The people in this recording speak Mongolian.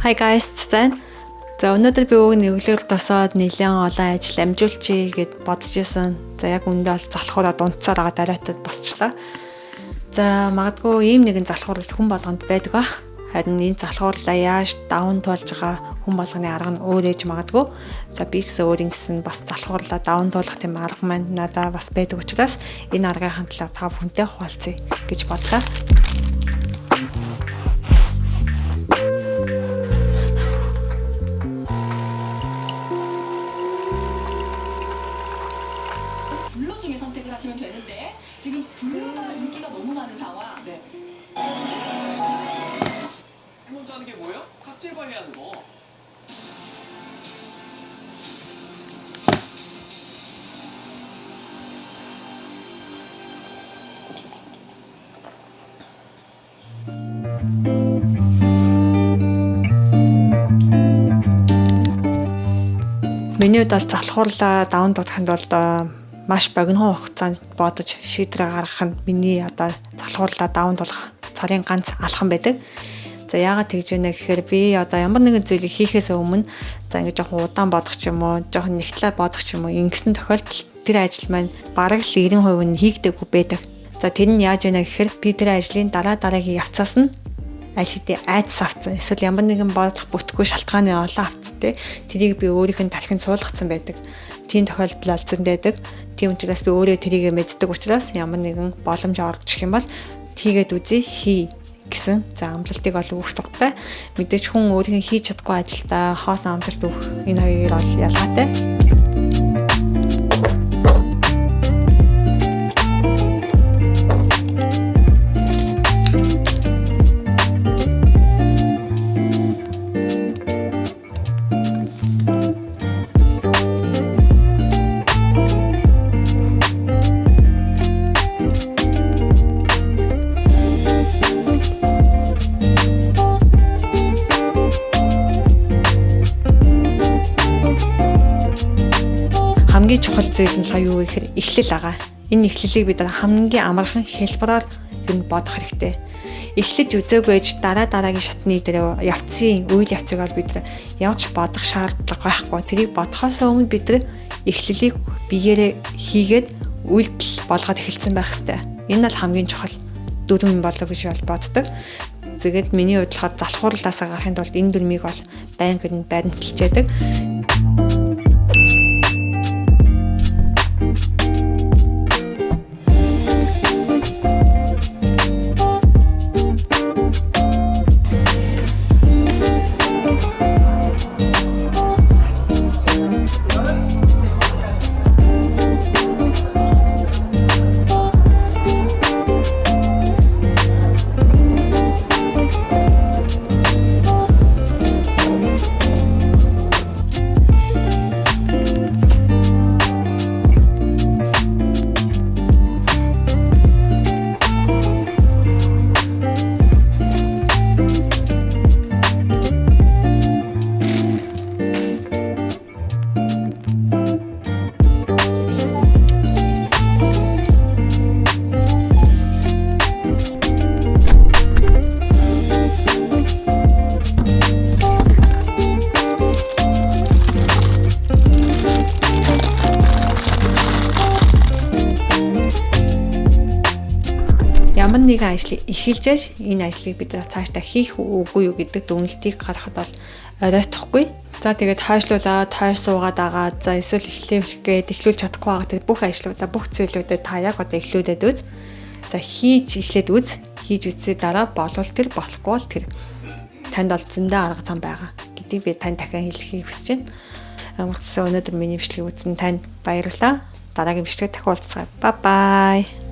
Hi guys, зайн. За өнөөдөр би өг нэвлэр тосоод нэлээд олон ажил амжуулчих гэд бодож исэн. За яг үндэ бол залхуураа дунцаар байгаа дараатад босчлаа. За магадгүй ийм нэгэн залхуур хүн болгонд байдаг бах. Харин энэ залхуурлаа яаж даван туулж байгаа хүн болгоны арга нь өөр ээж магадгүй. За би ч өөр ингэсэн бас залхуурлаа даван туулах тийм арга маань надад бас байдаг учраас энэ аргын талаар та бүхэнтэй хуваалцъя гэж бодлоо. 블루 중에 선택을 하시면 되는데 지금 블루가 인기가 너무 많은 상황. 네. 먼저 하는 게 뭐예요? 각질 관리하는 거. Миний хувьд бол залхуурлаа даван туулахын тулд маш богино хугацаанд бодож шийдвэр гаргах нь миний одоо залхуурлаа даван туулах царийн ганц алхам байдаг. За яагаад тэгж байна гэхээр би одоо ямар нэгэн зүйлийг хийхээс өмнө за ингэж жоохон удаан бодох ч юм уу, жоохон нэгтлээ бодох ч юм уу ингэсэн тохиолдолд тэр ажил маань бараг л 90% нь хийгдэггүй байдаг. За тэр нь яаж байна гэхээр би тэр ажлын дараагийн явцаас нь аль хэдийн айдас авцсан. Эсвэл ямар нэгэн бодлого бүтггүй шалтгааны олон авцтай. Тэрийг би өөрийнх нь тархинд суулгацсан байдаг. Тийм тохиолдол олзон байдаг. Тийм учраас би өөрөө тэрийг мэддэг учраас ямар нэгэн боломж орчих юм бол тийгээд үзье хий гэсэн за амлалтыг бол өгөх дуртай. Мэдээж хүн өөрийнх нь хийж чадахгүй ажилдаа хоосон амлалт өгөх энэ хоёр бол ялгаатай. Хамгийн чухал зүйл нь юу гэхээр эхлэл байгаа. Энэ эхлэлийг бид хамгийн амархан хэлбэрээр юу бодох хэрэгтэй. Эхлэж үзээгүй ээж дараагийн шатны дээр явцын үйл явцыг бол бид явж бодох шаардлага байхгүй. Тэрийг бодохоос өмнө бид эхлэлийг биеэрээ хийгээд үйлдэл болгоод эхэлсэн байх хэрэгтэй. Энэ бол хамгийн чухал дүрм болов гэж боддог. Тэгээд миний хувьд болохоор залхуурлаасаа гарахын тулд энэ дүрмийг бол байнгын баримталж яадаг. Ямар нэгэн ажлыг эхэлж энэ ажлыг бид цаашдаа хийх үгүй юу гэдэг дүгнэлтийг гаргахад бол оройтхгүй. За тэгээд хойшлуулаад хойш суугаад байгаа. За эсвэл эхлүүлж чадахгүй байгаа тэр бүх ажлуудаа бүх зүйлүүдэд та яг одоо эхлүүлээд үз. За эхлээд үз. Хийж үзсээ дараа болвол тэр болохгүй бол тэр танд бол зөндөө арга зам байгаа гэдгийг би тань дахин хэлхийг хүсэж байна. Өнөөдөр миний бичлэгийг үзсэн танд баярлалаа. Дараагийн бичлэгээр дахин уулзцгаая. Bye bye.